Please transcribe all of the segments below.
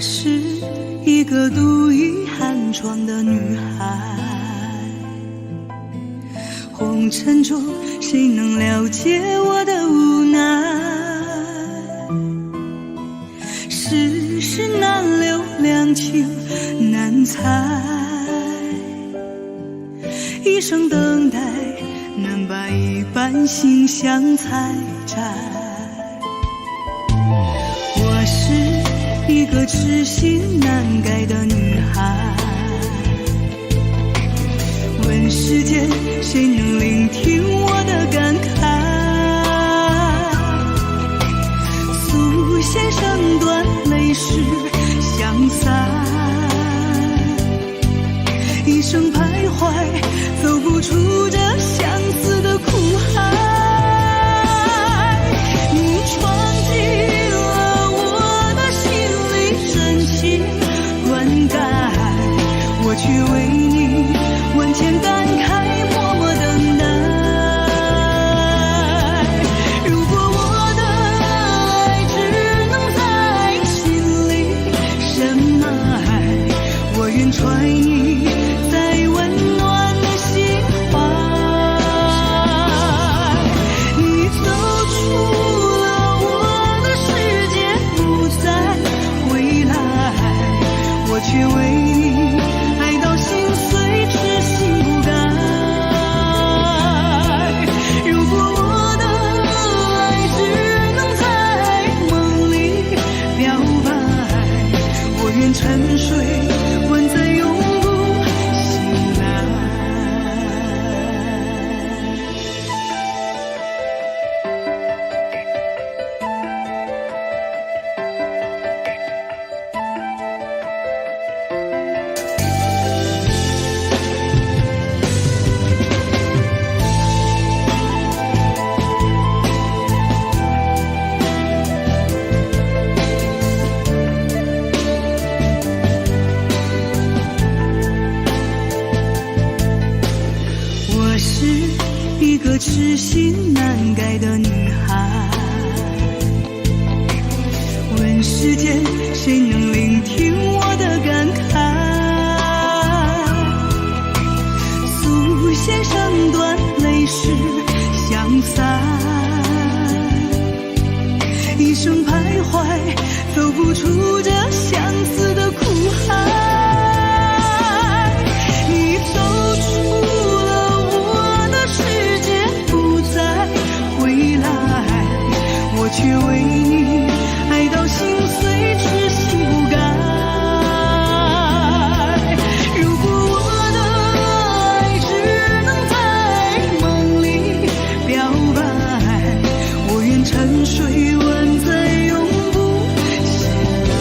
是一个独倚寒窗的女孩，红尘中谁能了解我的无奈？世事难留，两情难猜，一生等待，能把一半心相采摘。我是一个痴心难改的女孩，问世间谁能聆听我的感慨？素线声断，泪湿相散，一生徘徊，走不出这相思的苦海。你闯进了我的心里，真情灌溉，我却为你万千感慨，默默等待。如果我的爱只能在心里深埋，我愿揣你在温暖的心怀。你走出了我的世界，不再回来，我却为你爱到心碎，痴心不改。如果我的爱只能在梦里表白，我愿沉睡，万载永不醒来。我是一个痴心难改的女孩，问世间谁能聆听我的感慨？素线声断，泪湿相散，一生徘徊，走不出这相思的苦海。你走出了我的世界，不再回来，我却为你爱到心碎，痴心不改。如果我的爱只能在梦里表白，我愿沉睡，万载永不醒来。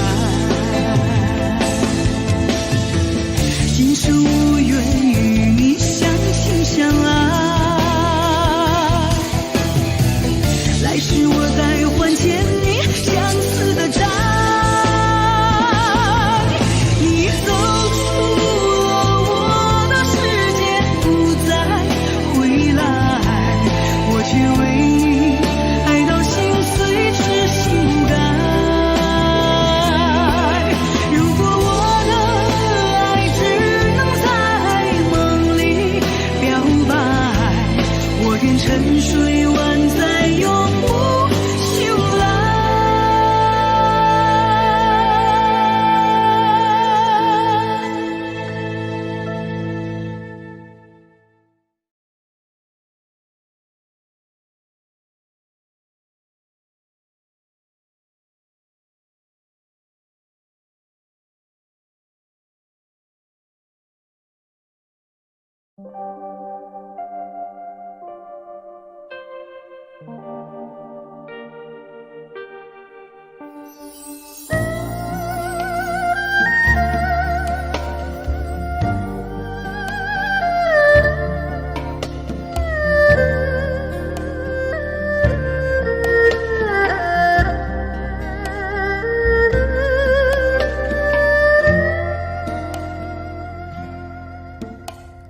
今生无缘与你相亲相爱，来世我再还欠你相思的债。你走出了我的世界，不再回来，我却为你爱到心碎，痴心不改。如果我的爱只能在梦里表白，我愿沉睡，万载永不醒来。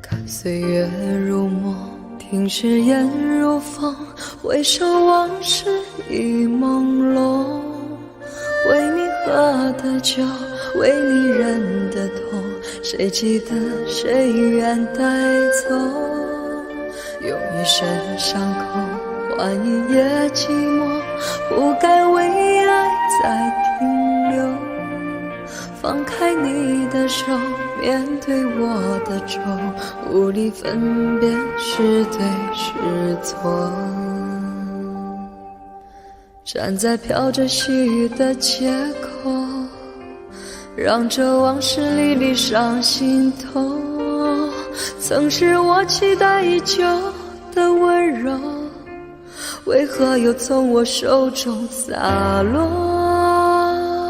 看岁月如梦，听誓言如风，回首往事已朦胧。为你喝的酒，为你忍的痛，谁记得谁愿带走？用一生伤口换一夜寂寞，不该为爱再停留。放开你的手，面对我的愁，无力分辨是对是错。站在飘着细雨的街口，让这往事历历上心头。曾是我期待已久的温柔，为何又从我手中洒落？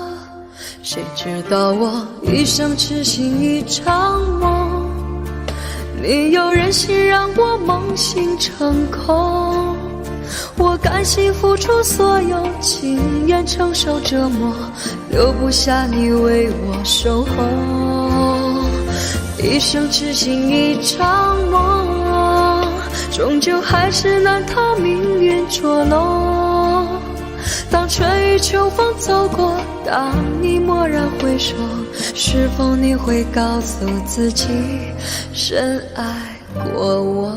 谁知道我一生痴心一场梦，你又忍心让我梦醒成空。我甘心付出所有，情愿承受折磨，留不下你为我守候。一生痴心一场梦，终究还是难逃命运捉弄。当春雨秋风走过，当你蓦然回首，是否你会告诉自己深爱过我？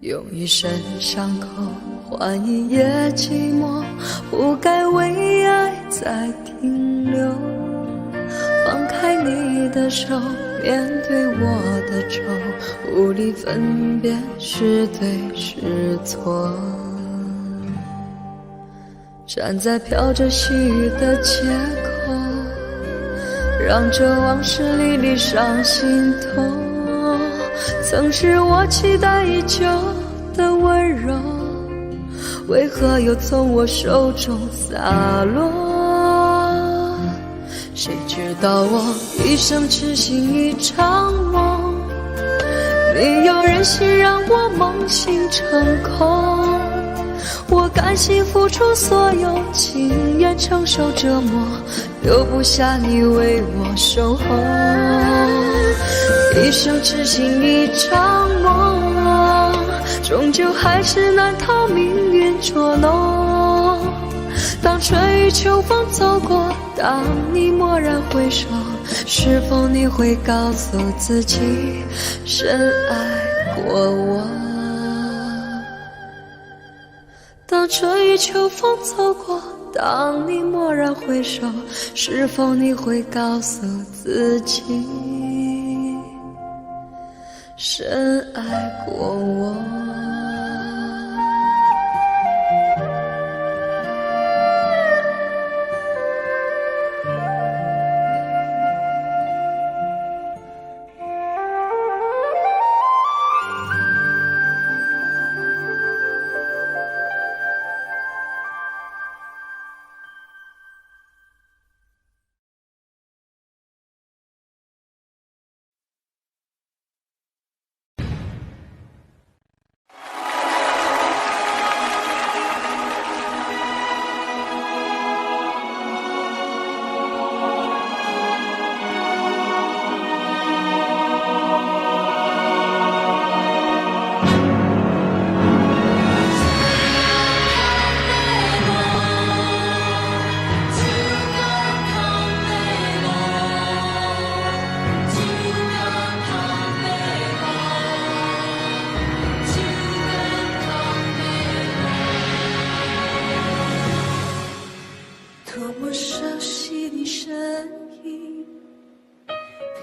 用一生伤口换一夜寂寞，不该为爱再停留。放开你的手，面对我的愁，无力分辨是对是错。站在飘着细雨的街口，让这往事历历上心头。曾是我期待已久的温柔，为何又从我手中洒落？谁知道我一生痴心一场梦，你又忍心让我梦醒成空。我甘心付出所有，情愿承受折磨，留不下你为我守候。一生痴心一场梦，终究还是难逃命运捉弄。当春雨秋风走过，当你蓦然回首，是否你会告诉自己深爱过我？当春雨秋风走过，当你蓦然回首，是否你会告诉自己深爱过我？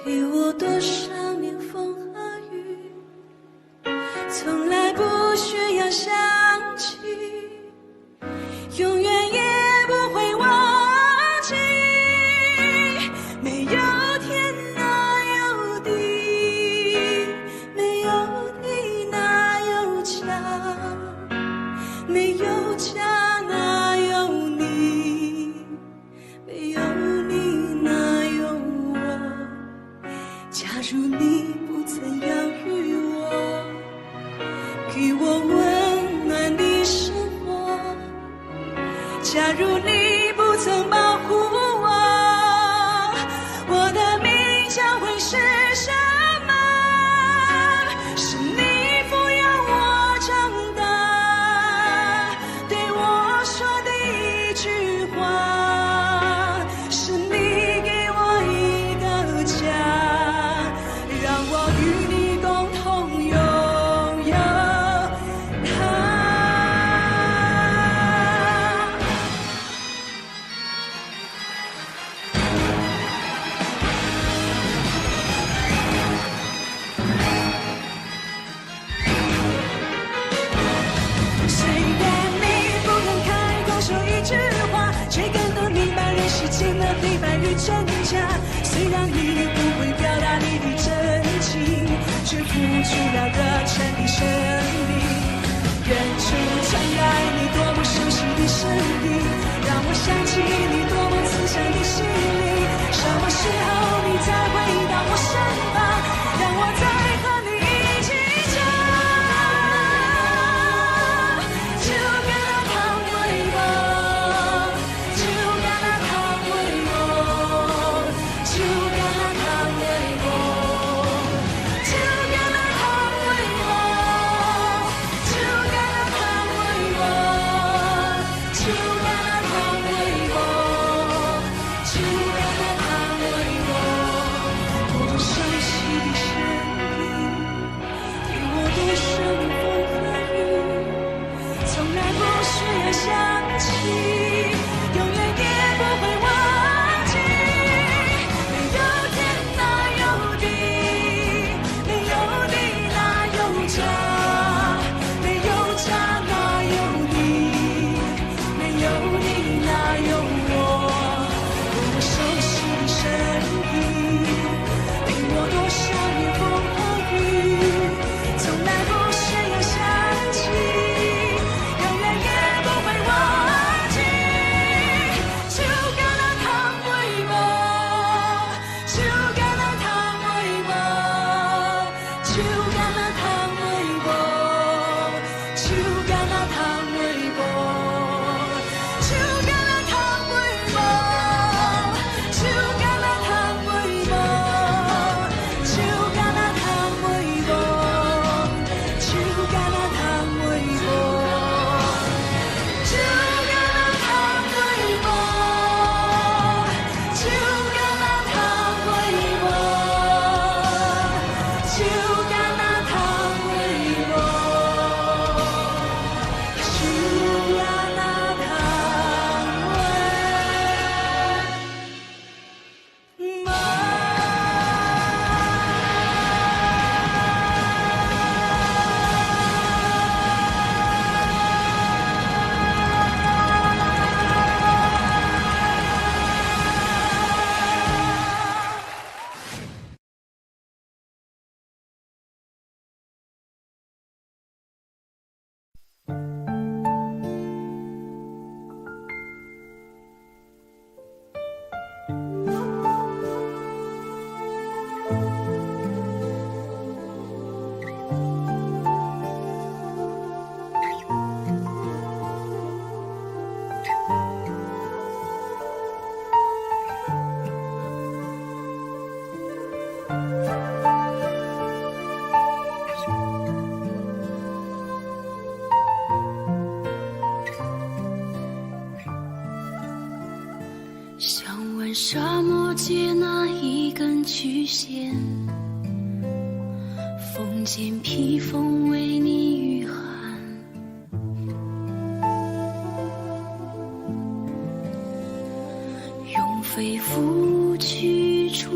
陪我多少年风和雨，从来不需要想起，永远也不会忘记。没有天哪有地，没没有家哪有你，没有你哪有我。假如你不曾养育我，给我温暖的生活，假如你不曾保护我，我的命将会是什么？是你抚养我长大，对我说的一句话，是你给我一个家，让我与你共同拥有它。虽然你不能开口说一句话，却更能明白人世间的黑白与真假。虽然你不会表达你的真情，却付出了热忱的生命。远处传来你多么熟悉的声音，让我想起你多么慈祥的心灵。什么时候你再回到我身旁，让我再和你一起唱。就跟那汤为我，就跟那汤为我，就跟那汤为我，就跟那汤为我，就跟那汤为我，就跟那汤为我，就跟那汤为我。我多熟悉的声音，给我多少的风和雨，从来不需要想起，永远也不会忘记。没有天哪有地，没有地哪有家，没有家哪有你，没有你哪有我。多么熟悉的声音，陪我多少年风和雨，从来不需要想起，永远也不会忘记。就跟那汤为我，就跟那汤为我，就跟那汤为我，就跟那汤为我，就跟那汤为我，就跟那汤为我，就跟那汤为我，就跟那汤为我，就跟那汤为我，就跟那汤为我，就跟那汤为我，就跟那汤为我。想问沙漠界那一根曲线，风间披风为你御寒。用肺腑去触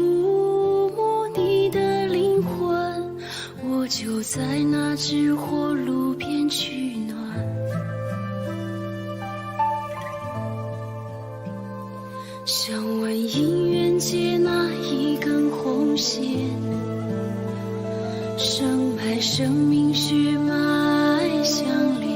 摸你的灵魂，我就在那只火炉边取暖。想问姻缘界那一根红线，生脉生命血脉相连。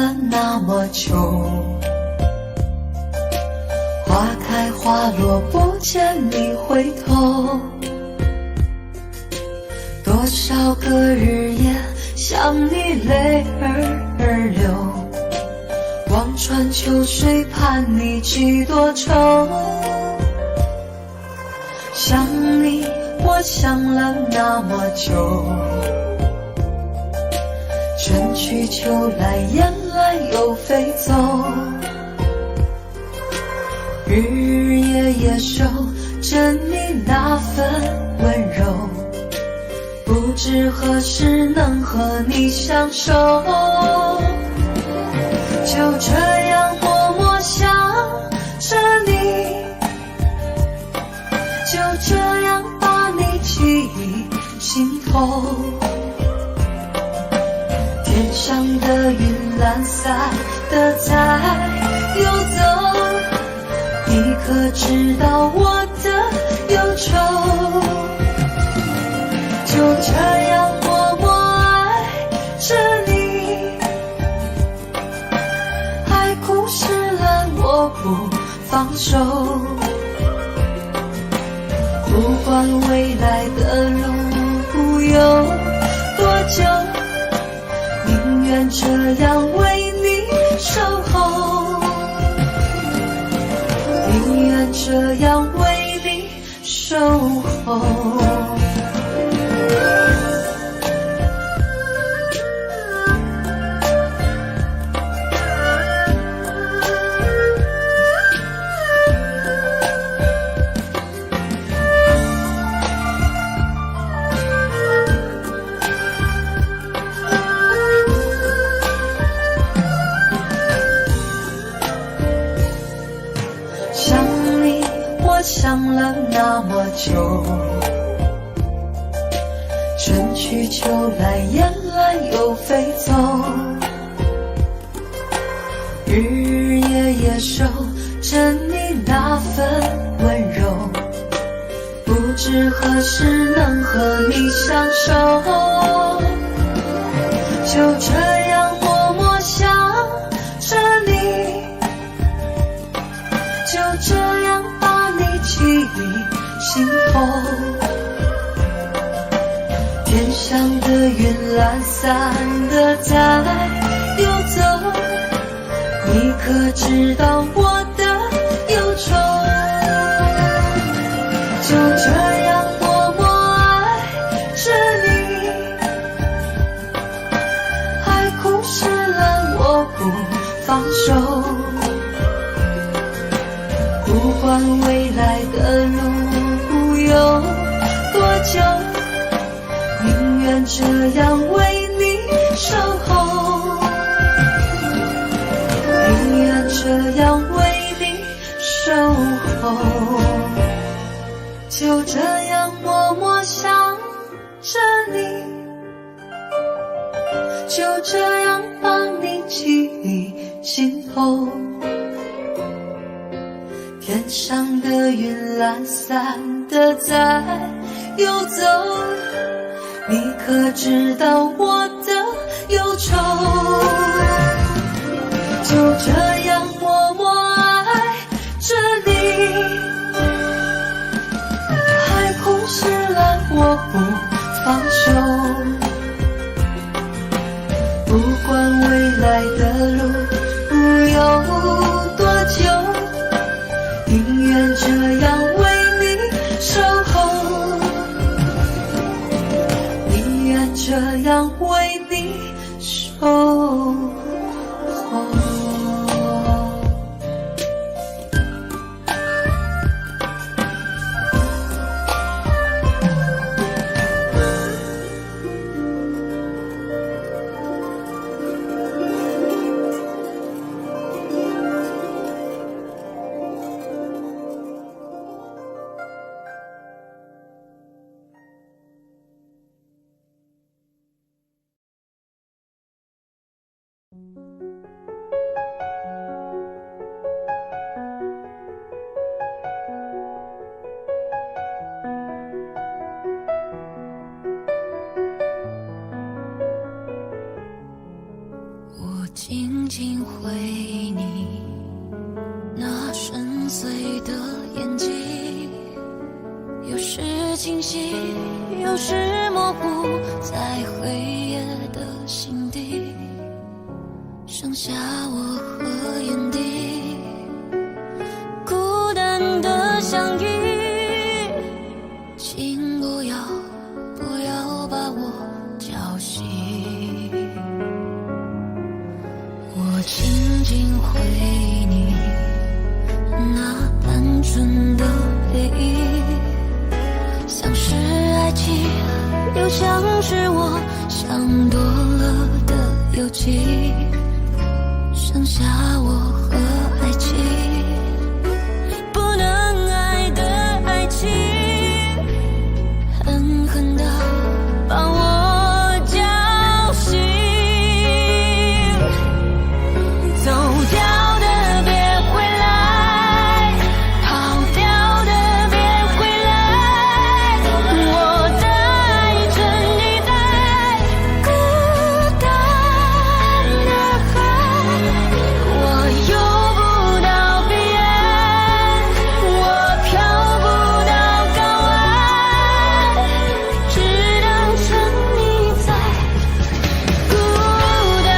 了那么久，花开花落不见你回头，多少个日夜想你泪儿流，望穿秋水盼你几多愁。想你我想了那么久，春去秋来雁来又飞走，日日夜夜守着你那份温柔，不知何时能和你相守。就这样默默想着你，就这样把你记忆心头。天上的云懒散的在游走，你可知道我的忧愁？就这样默默爱着你，爱故事了我不放手，不管未来的路有多久，宁愿这样为你守候，宁愿这样为你守候。想了那么久，春去秋来雁来又飞走，日日夜夜守着你那份温柔，不知何时能和你相守。就这样默默想着你，就这样记忆心头。天上的云懒散的在游走，你可知道我的忧愁？就这样默默爱着你，爱故事了我不放手，不管未来的路有多久，宁愿这样为你守候，宁愿这样为你守候。就这样默默想着你，就这样把你记忆心头。天上的云懒散的在游走，你可知道我的忧愁？就这样默默爱着你，爱故事了我不放手，不管未来的路有多久，宁愿这样为你守候，宁愿这样为你守候。静静回忆你那深邃的眼睛，有时清晰，有时模糊，在黑夜的心底，剩下我和眼底，孤单的相依。请不要把我叫醒，我静静回忆你那单纯的回忆，像是爱情，又像是我想多了的邮寄，剩下我和爱情，不能爱的爱情，狠狠地把我叫醒。走掉的别回来，跑掉的别回来，我的爱沉溺在孤单的海，我游不到彼岸，我飘不到港湾，只能沉溺在孤单。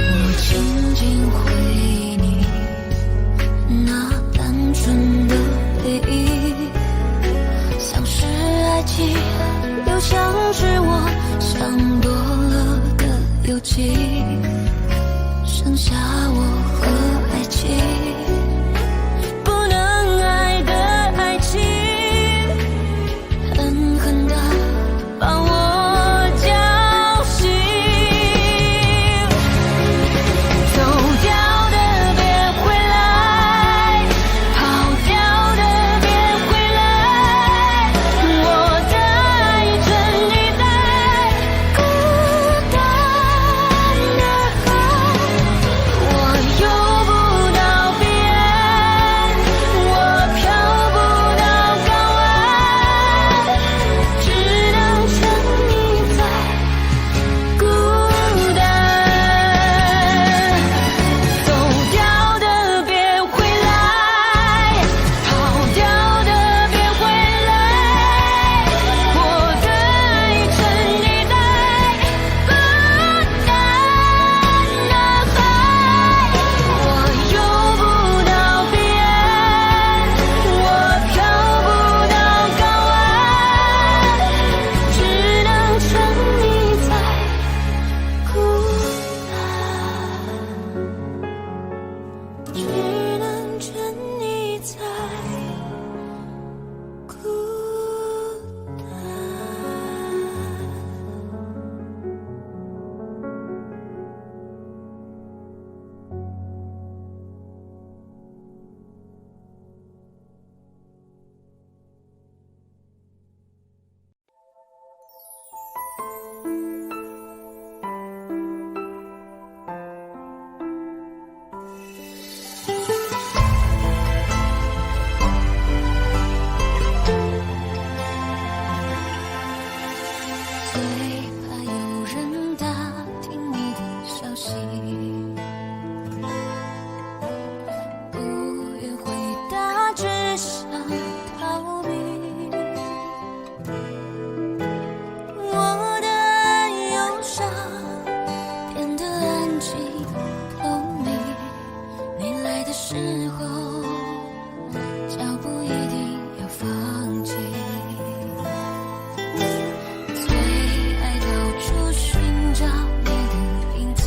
我静静回忆你那单纯的回忆，像是爱情，又像是我想多了的邮寄，剩下我和爱情，不能爱的爱情，狠狠地把我叫醒。走掉的别回来，跑掉的别回来，我的爱沉溺在孤单的海，我游不到彼岸，我飘不到港湾，只能沉溺在孤单。走掉的别回来，跑掉的别回来，我的爱沉溺在孤单的海，我游不到彼岸，我飘不到港湾，只能沉溺在孤单，只能沉溺在孤单。最怕有人打听你的消息，不愿回答，只想逃避。我的忧伤变得安静透明，你来的时候，脚步一定要放弃。最爱到处寻找你的影子，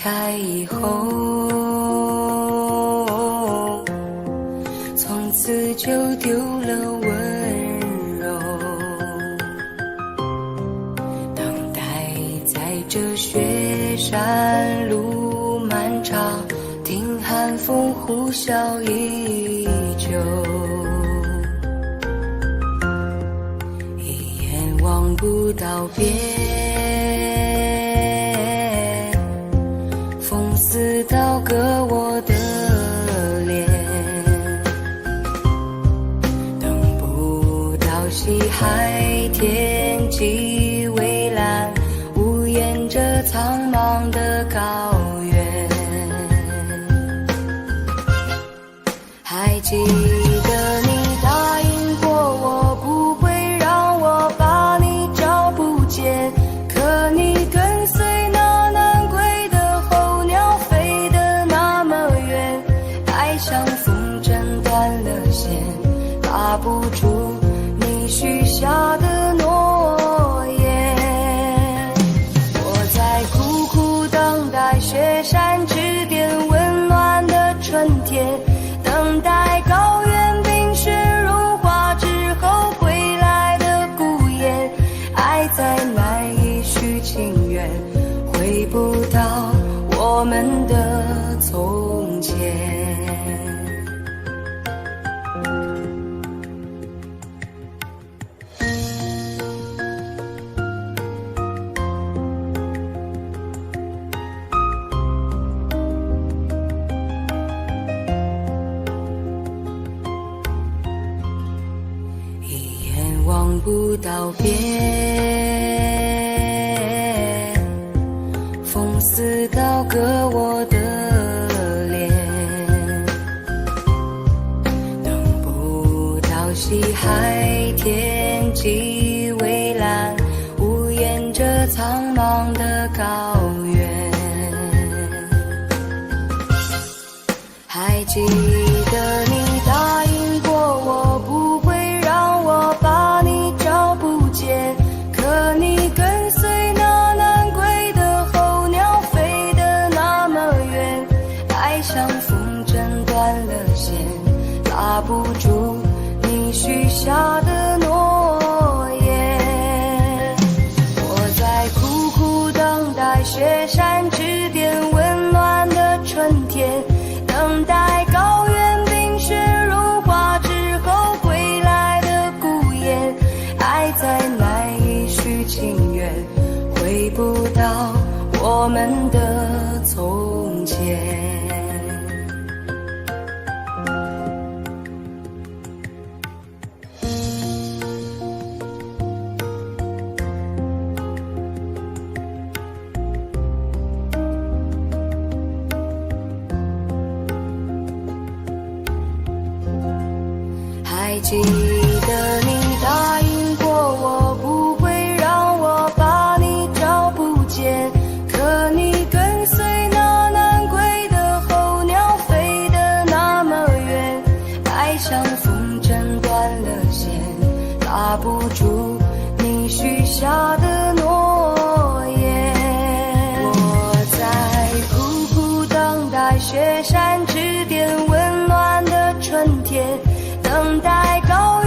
开以后，从此就丢了温柔，等待在这雪山路漫长，听寒风呼啸依旧，一眼望不到边，风似刀割我的脸，等不到西海天际蔚蓝，无言着苍茫的高原。还记得你答应过我不会让我把你找不见，可你跟随那南归的候鸟飞得那么远，爱像风筝断了线，拉不住你许下的诺言。我在苦苦等待雪山指点温暖的春天，等待高原冰雪融化之后归来的孤雁，爱再难以续情缘，回不到我们的从前。望不到边，风似刀割我的脸，等不到西海天际蔚蓝，无言着苍茫的高原。还记得你答应过我不会让我把你找不见，可你跟随那南归的候鸟飞得那么远，爱像风筝断了线，拉不住你许下的诺言。我在苦苦等待雪山指点温暖的春天，等待高原冰雪融化之后归来的孤雁，爱再难以续情缘，回不到我们的从前。还记得你答应过我不会让我把你找不见，可你跟随那南归的候鸟飞得那么远，爱像风筝断了线，拉不住你许下的诺言。我在苦苦等待雪山指点温暖的春天，等待高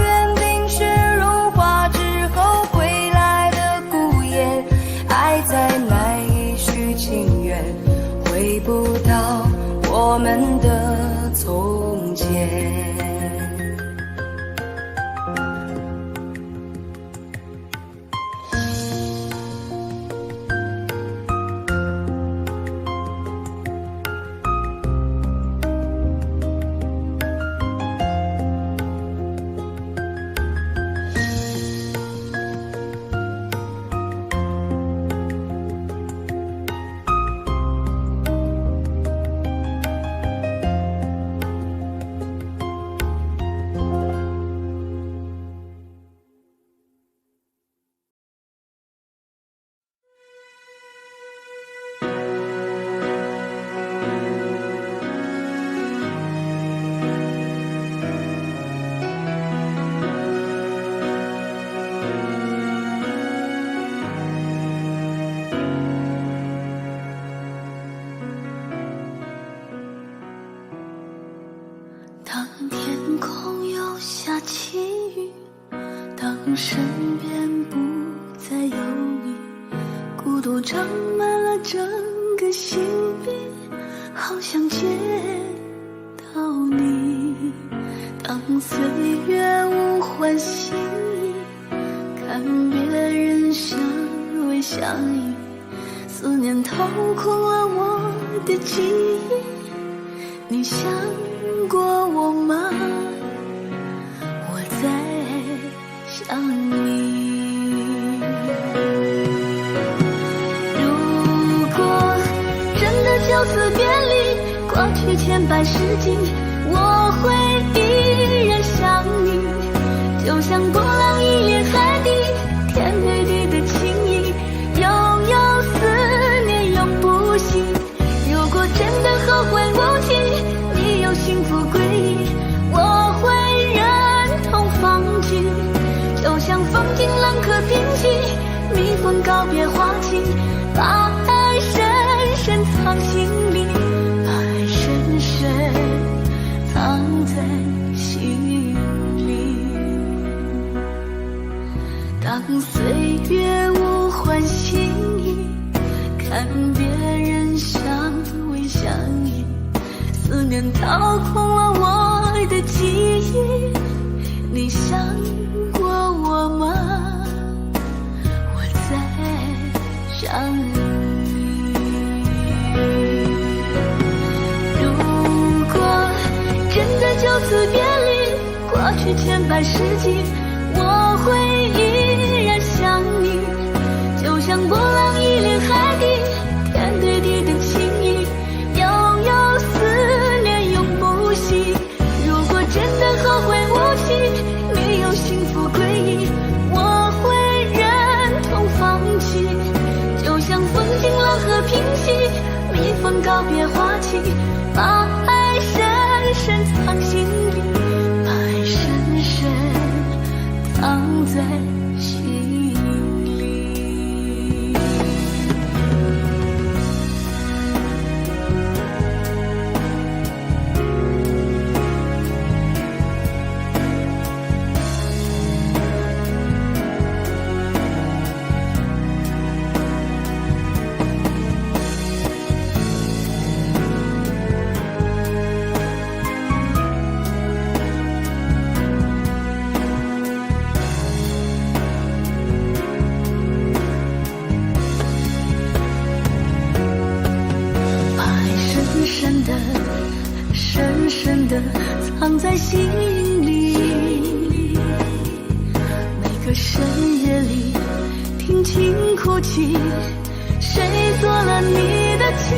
边不再有你，孤独长满了整个心壁，好想见到你。当岁月无欢喜，看别人相偎相依，思念掏空了我的记忆。你想过我吗？我在想你。如果真的就此别离，过去千百世纪，我会依然想你。就像波浪一连海底，天对地的情谊，悠悠思念永不息。如果真的后会无期，你有幸福归依，我会忍痛放弃。就像风景冷可平息，蜜蜂告别花期，把爱深深藏心里，把爱深深藏在心里。当岁月无欢喜意，看别人相偎相依，思念掏空了我的记忆。你想过我吗？我在想你。如果真的就此别离，过去千百世纪，我会依然想你。就像波浪一连海底，天对地的情谊，悠悠思念永不息。如果真的后会无期，你有幸福归依，我会忍痛放弃。就像风景冷和平息，蜜蜂告别花期，把爱深深藏心里，把爱深深藏在心里。深深地藏在心里，每个深夜里听情哭泣，谁做了你的情？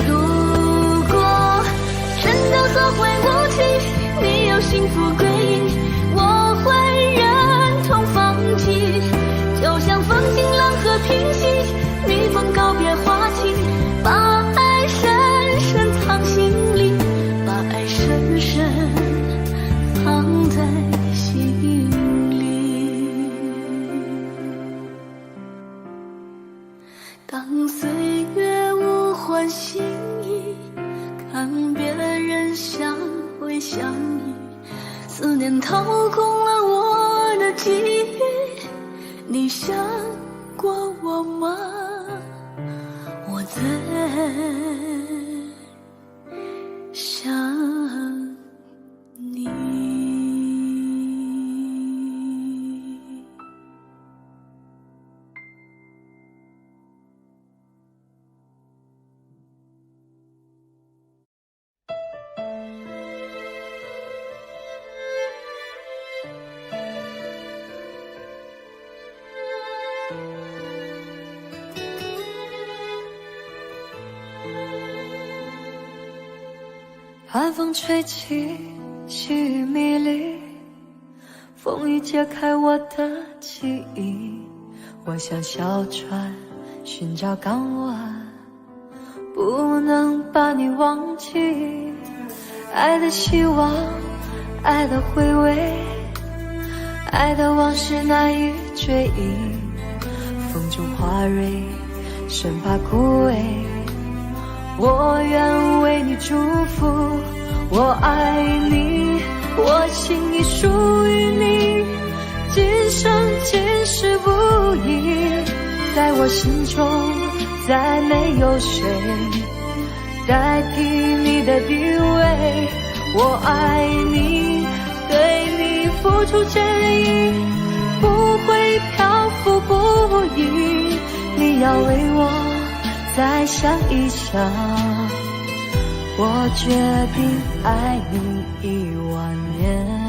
如果真的后会无期，你有幸福归依，我会忍痛放弃。就像风景冷和平息，蜜蜂告别花期，把爱深深藏心里，把爱深深藏在心里。当岁月无欢喜意，看别人相偎相依，思念掏空了我的记忆。你想过我吗？我在想你。寒风吹起，细雨迷离，风雨揭开我的记忆。我像小船寻找港湾，不能把你忘记。爱的希望，爱的回味，爱的往事难以追忆。风中花蕊，生怕枯萎。我愿为你祝福，我爱你，我心已属于你，今生今世不移。在我心中再没有谁代替你的地位，我爱你，对你付出全意，不会漂浮不已。你要为我再想一想，我决定爱你10000年。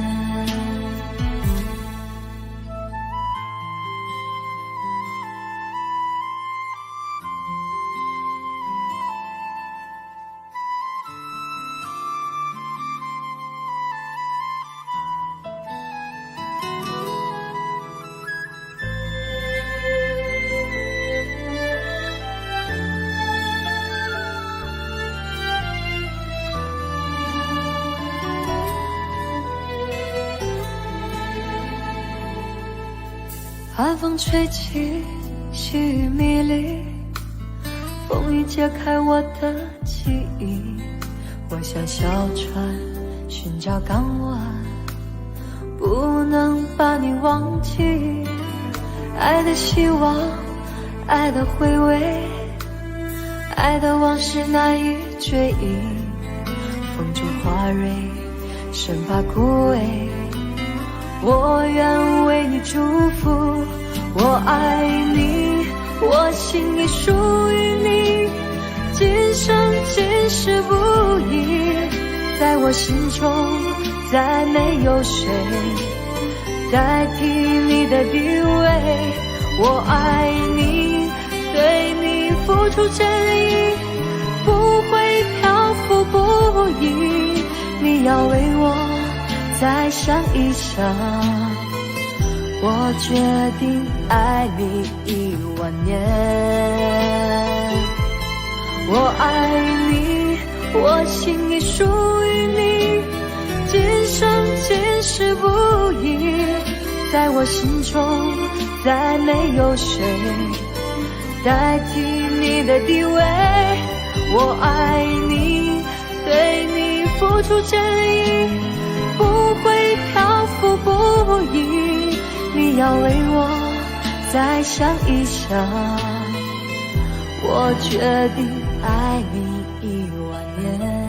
寒风吹起细雨迷离，风雨揭开我的记忆。我像小船寻找港湾，不能把你忘记。爱的希望，爱的回味，爱的往事难以追忆。风中花蕊生怕枯萎，我愿为你祝福。我爱你，我心已属于你，今生今世不移。在我心中再没有谁代替你的地位，我爱你，对你付出全意，不会漂浮不移。你要为我再想一想，我决定爱你10000年。我爱你，我心已属于你，今生今世不移。在我心中再没有谁代替你的地位，我爱你，对你付出全意，不会漂浮不移。你要为我再想一想，我决定爱你10000年。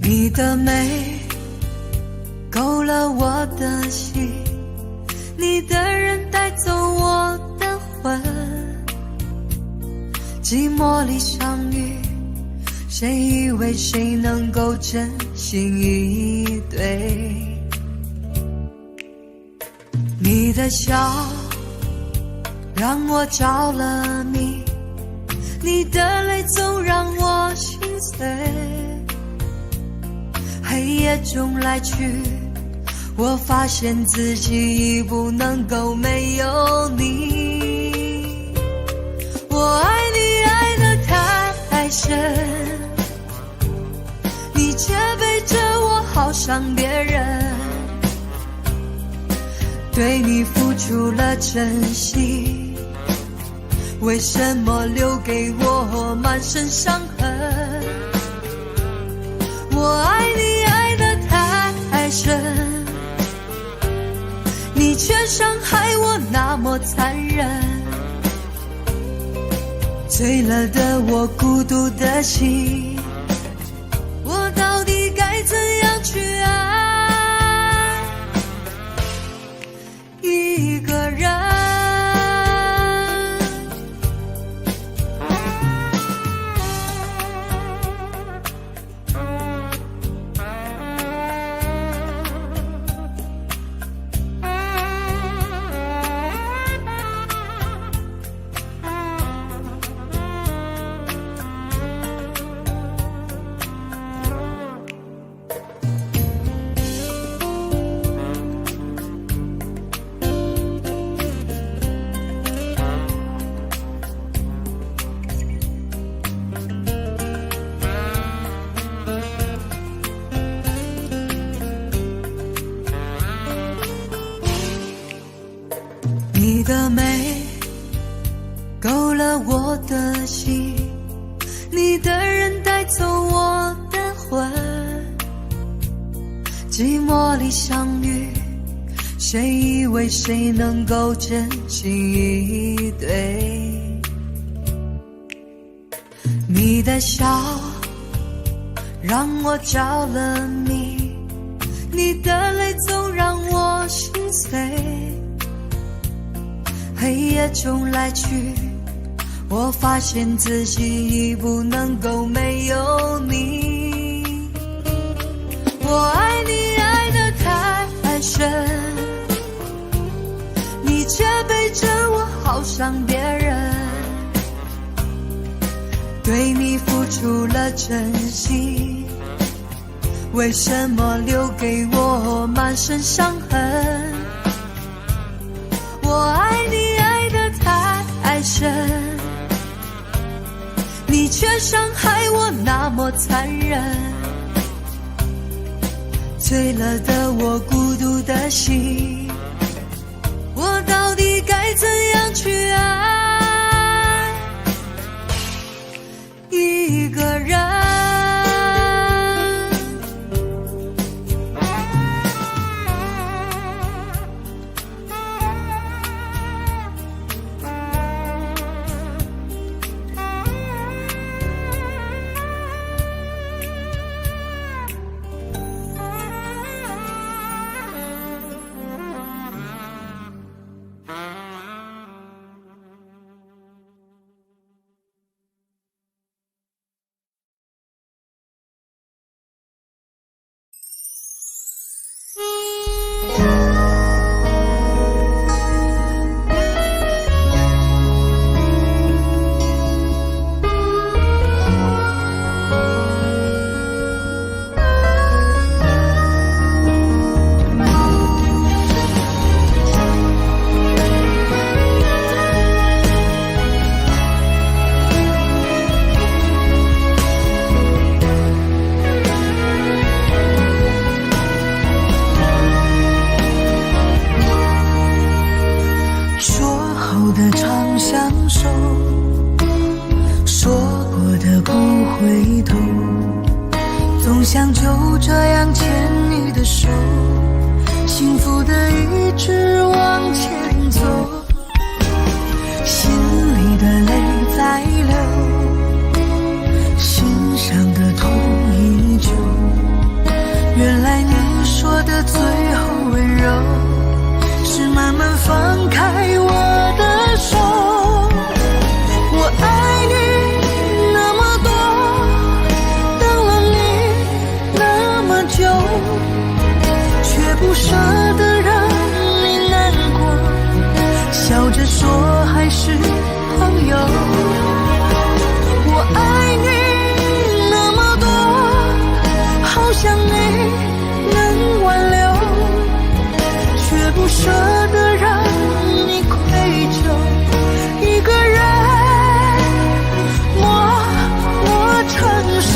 你的美勾了我的心，你的人带走我的魂。寂寞里相遇，谁以为谁能够真心以对？你的笑让我着了迷，你的泪总让我心碎。黑夜中来去，我发现自己已不能够没有你。我爱你爱得太深，你却背着我好伤别人。对你付出了真心，为什么留给我满身伤痕？我爱你爱得太深，你却伤害我那么残忍。醉了的我，孤独的心，我到底该怎样去爱一个人？你的美勾了我的心，你的人带走我的魂。寂寞里相遇，谁以为谁能够真心以对？你的笑让我着了迷，你的泪总让我心碎。黑夜中来去，我发现自己已不能够没有你。我爱你爱得太深，你却背着我好像别人，对你付出了真心，为什么留给我满身伤痕？我爱你爱得太深，你却伤害我那么残忍。醉了的我，孤独的心，我到底该怎样去爱一个人？总想就这样牵你的手，幸福的一直往前走，心里的泪在流，心上的痛依旧。原来你说的最后温柔，是慢慢放开我的手。我爱你那么多，等了你那么久，却不舍得让你难过，笑着说还是朋友。我爱你那么多，好想你能挽留，却不舍得让你愧疚，一个人默承受。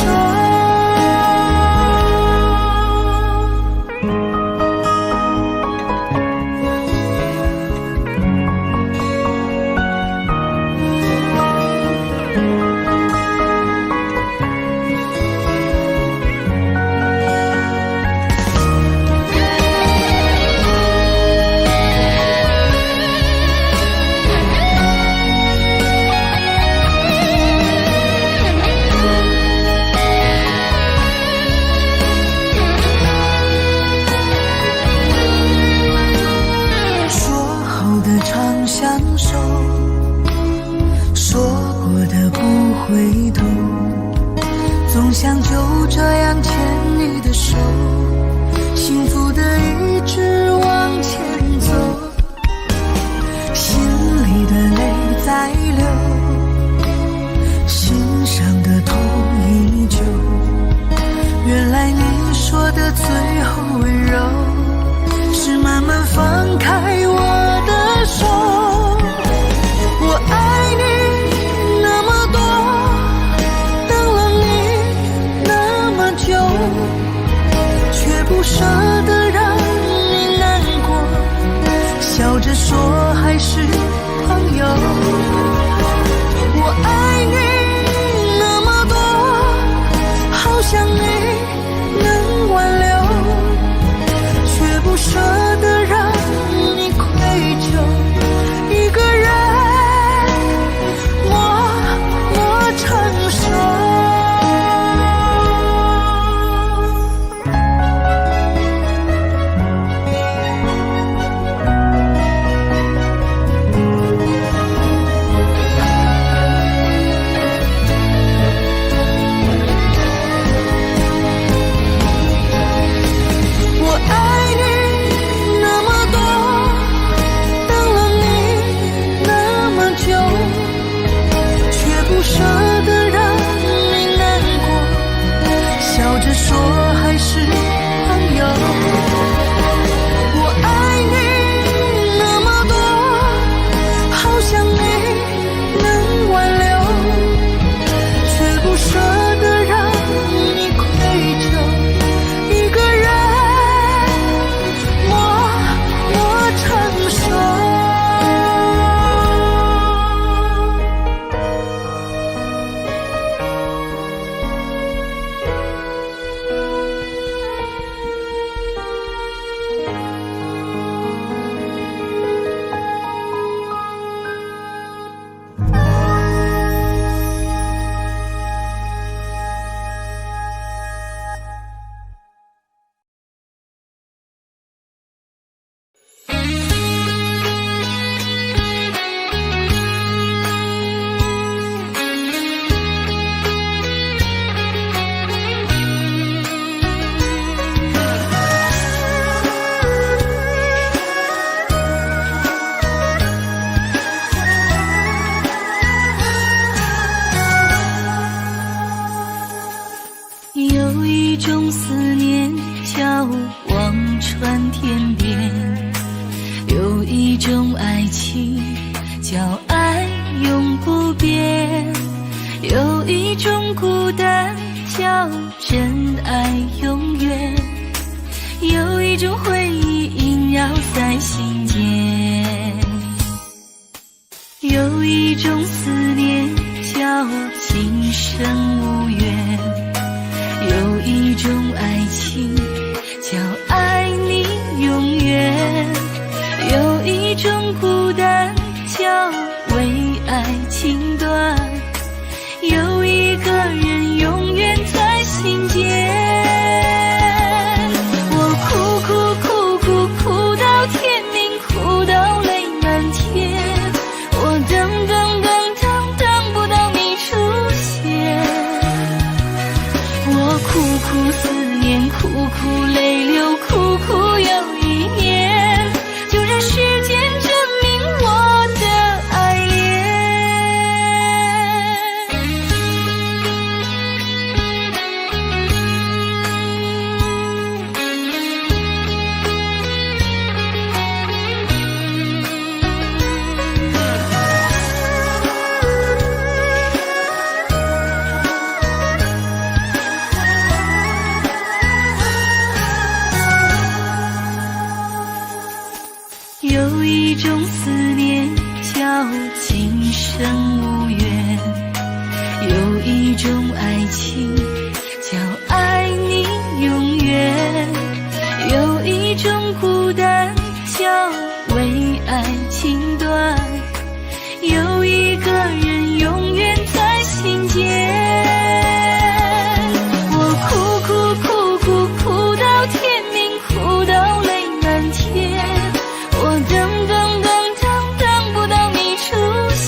相守，说过的不回头，总想就这样牵你的手，幸福的一直往前走，心里的泪在流，心上的痛依旧。原来你说的最后温柔，是慢慢放开我的手。我爱你那么多，等了你那么久，却不舍得让你难叫真爱永远，有一种回忆萦绕在心间，有一种思念叫今生无缘，有一种爱情叫爱你永远，有一种孤单叫为爱情断，有一个人永远在心间。我哭到天明，哭到泪满天，我等不到你出现。我苦思念，苦泪流，苦又一年，就让时间证明我的爱恋。有一种思念叫今生无缘，有一种爱情叫爱你永远，有一种孤单叫为爱情断，有一个人永远在心间。我哭到天明，哭到泪满天，我等不到你出现。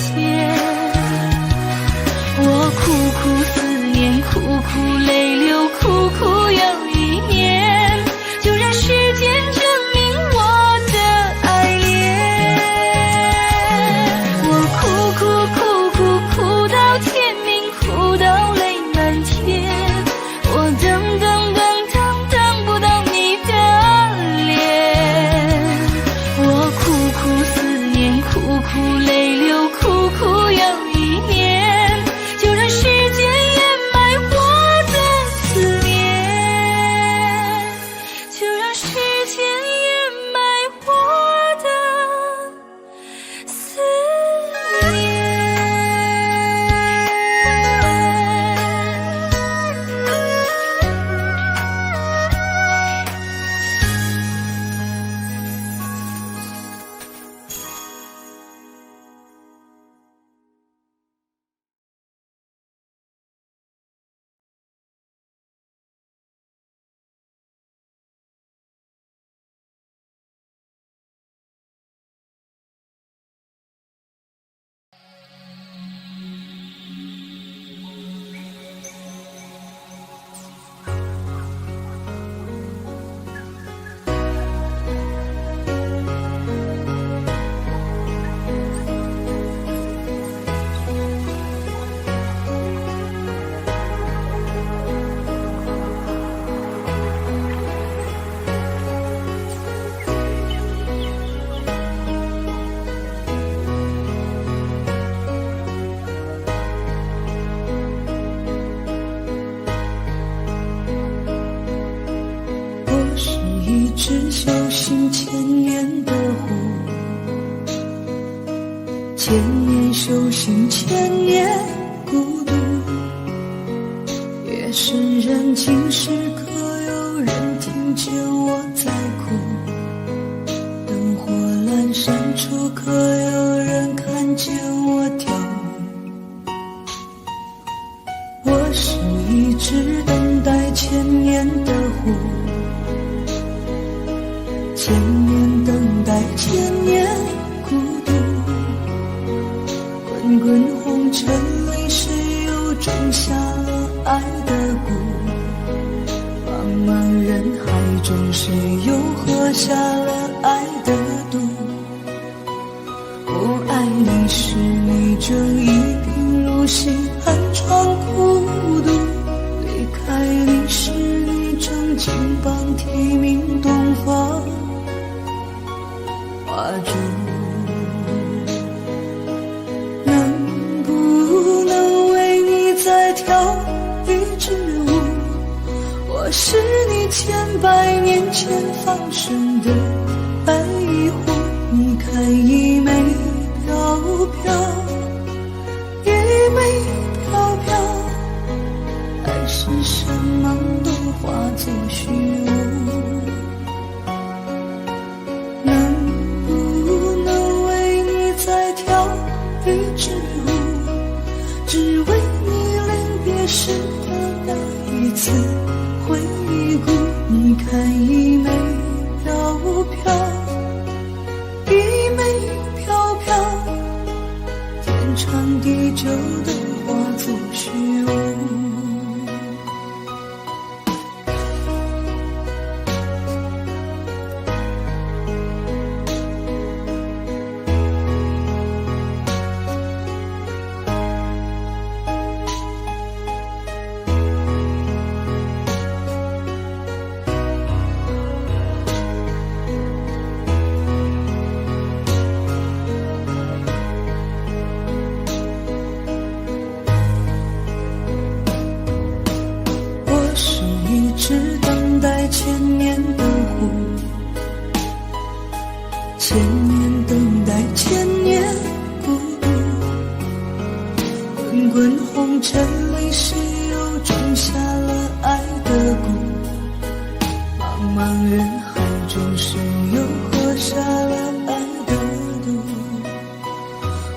我苦思念，苦泪流，苦又一年，就让时间证明我的爱恋。我哭到天明，哭到泪满天，我等不到你的脸。我苦思念，苦泪流，苦又一年，就让时间掩埋我的思念，就让时间掩埋我的思念。只修行千年的湖，千年修行千年孤独，夜深人静时可有人听见我在哭，灯火阑珊处可有人看见我跳舞。我是一只等待千年的湖，千年等待，千年孤独。滚滚红尘里，谁又种下了爱的蛊？茫茫人海中，谁又喝下了爱的毒？我爱你时，你正一贫如洗，寒窗孤独；离开你时，你正金榜题名，东方花烛。能不能为你再跳一支舞？我是你千百年前放生的白狐，你看一枚飘飘，一枚飘飘，爱是什么都化作虚无。能不能为你再跳一支舞，只为你临别时的那一次回顾。你看一枚飘飘，一枚飘飘，天长地久的化作虚无。是等待千年的湖，千年等待千年孤独。滚滚红尘里，谁又种下了爱的蛊？茫茫人海中，谁又喝下了爱的毒？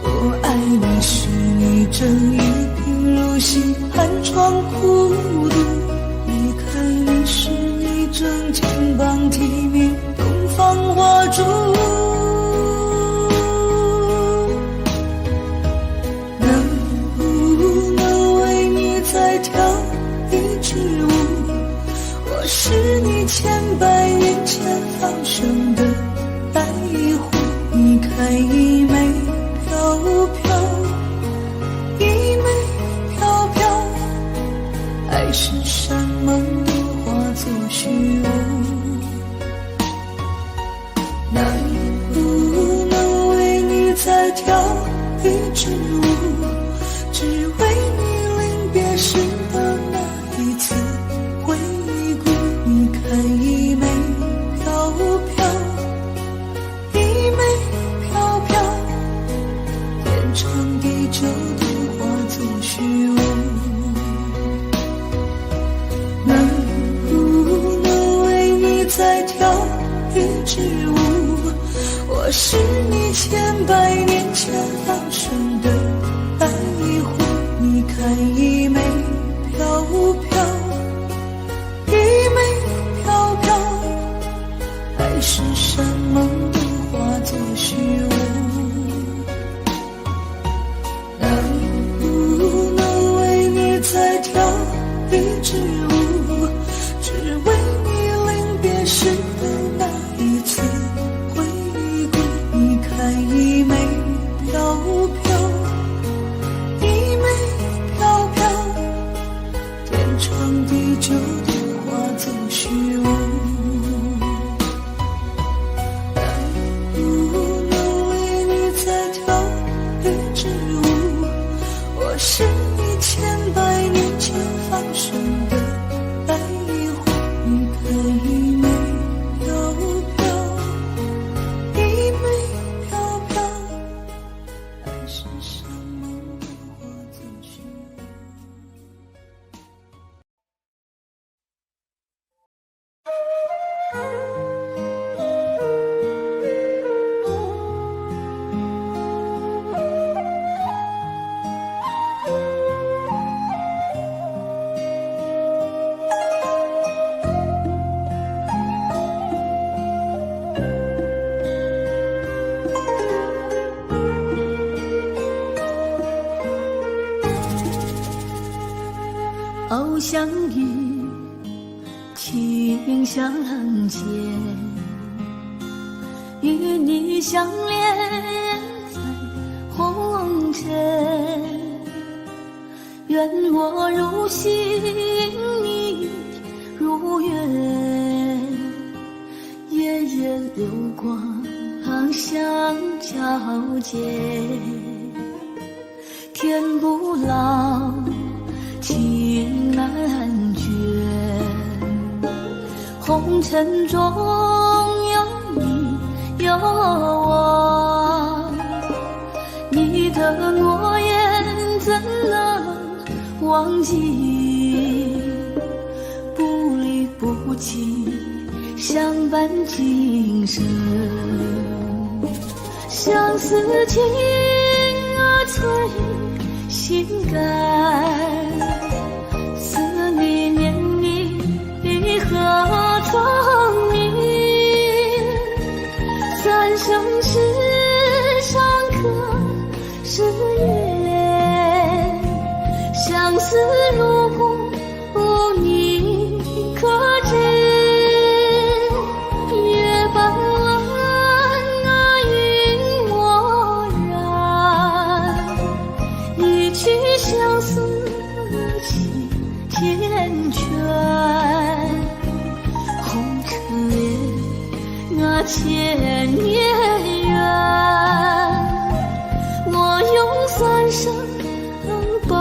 我爱你时，你正一贫如洗，寒窗苦读。你是你正肩膀提名东方花烛，能不能为你再跳一支舞？我是你千百年前放生的白狐，你看一枚飘飘，一枚飘飘，爱是山盟做虚无。能不能为你再跳一支舞，只为你临别时的那一次回顾。你看一枚飘飘，一枚飘飘，天长地久都化作虚无。再跳一支舞，我是你千百年前放生的白狐。你看一枚飘飘，一枚飘飘，爱是山盟都化作虚无。能不能为你再跳一支舞，只为是的那一次回顾。你看一枚飘飘，一枚飘飘，天长地久都化作虚无。能不能为你再跳一支舞，我是你千百年前放生的白狐。你看一枚偶相遇，情相见，与你相恋在红尘。愿我如星，你如月，夜夜流光相交接。天不老，情难绝，红尘中有你有我，你的诺言怎能忘记？不离不弃，相伴今生。相思情催心肝，思你念你何成名？三生石上刻是缘，相思如故你可知？月半弯啊云漠然，一曲相思情缱绻。红尘恋啊千年缘，我用三生把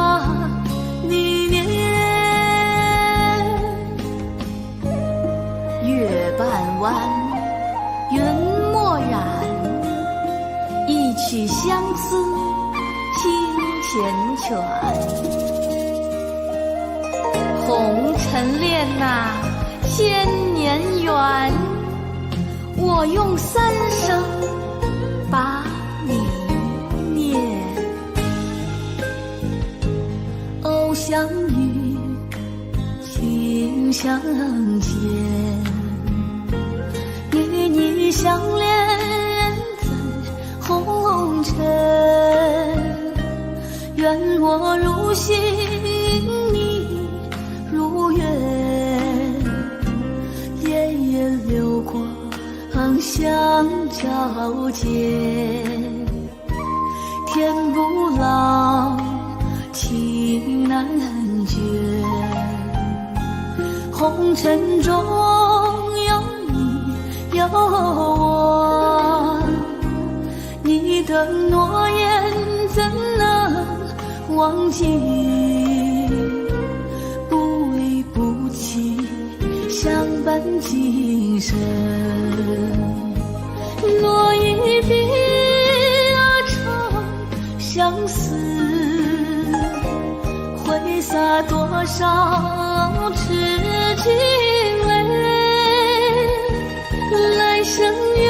你念。月半弯，云漠然，一曲相思情缱绻。红尘恋啊千年缘，我用三生把你念。偶相遇，情相牵，与你相恋在红尘。愿我如星，你如月，夜夜流光相交接。天不老，情难绝，红尘中有你有我，你的诺言怎能忘记？不离不弃，相伴今生。落一笔啊长相思，挥洒多少痴情泪。来生愿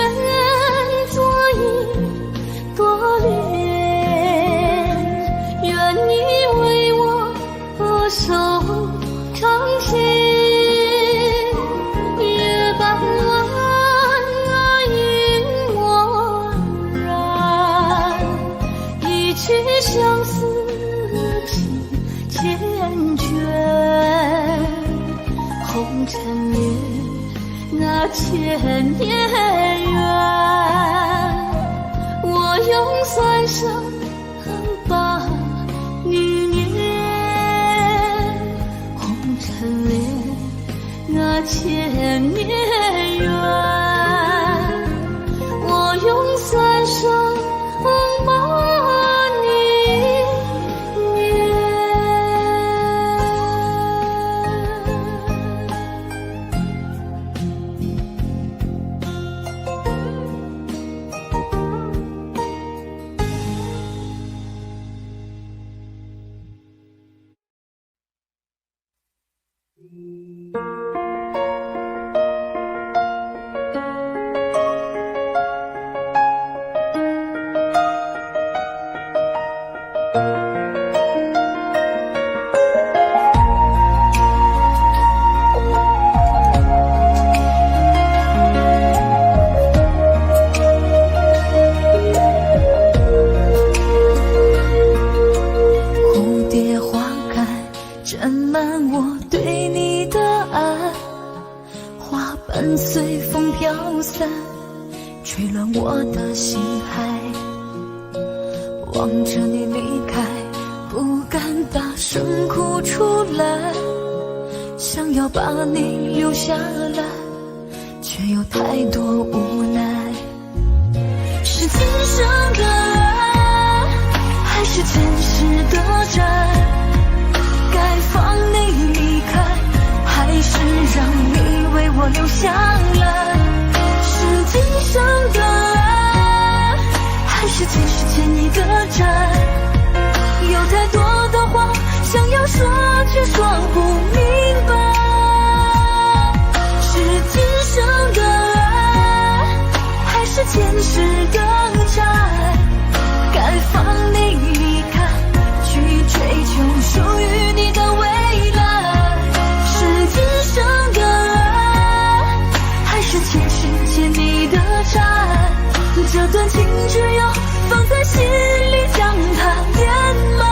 做一朵莲，愿你为我守长情。月半弯啊云漠然，一曲相思情缱绻。红尘恋那千年缘，我用三生把你念。红尘恋那千年缘，我用三生把你念。蝴蝶花开，沾满我对你的爱，花瓣随风飘散，吹乱我的心海。望着你离开，不敢大声哭出来，想要把你留下来，却有太多无奈。是今生的爱，还是前世的债？该放你离开，还是让你为我留下下了。是今生的爱，还是前世欠你的债？有太多的话想要说，却说不明白。是今生的爱，还是前世的债？该放你离开，去追求属于你的未来。是今生的爱，还是前世欠你的债？这段情只有放在心里，将它掩埋。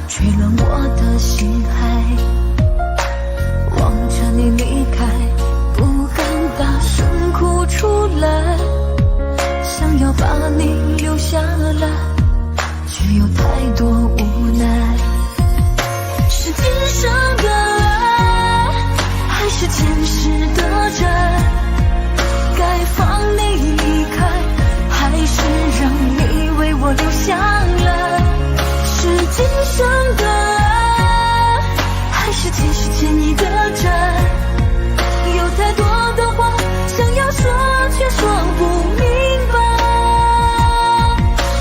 吹乱我的心海，望着你离开，不敢大声哭出来，想要把你留下来，却有太多无奈。是今生的爱，还是前世的债？该放你离开，还是让你为我留下来？是今生的爱，还是前世欠你的债？有太多的话想要说，却说不明白。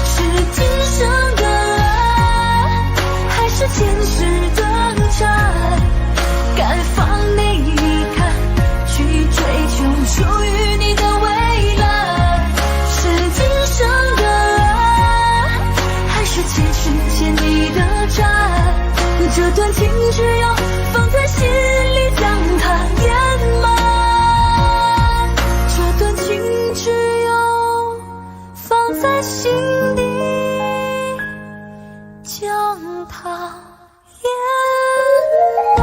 是今生的爱，还是前世的债？该放你离开，去追求属于你的未来。是今生的爱，还是前世欠你的债？这段情只有放在心里，将它掩埋。这段情只有放在心底，将它掩埋。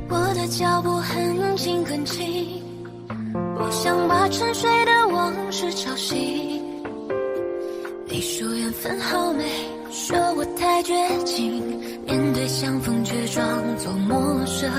我的脚步很近很近，不想把沉睡的往事吵醒。你说缘分好美，说我太绝情，面对相逢却装作陌生。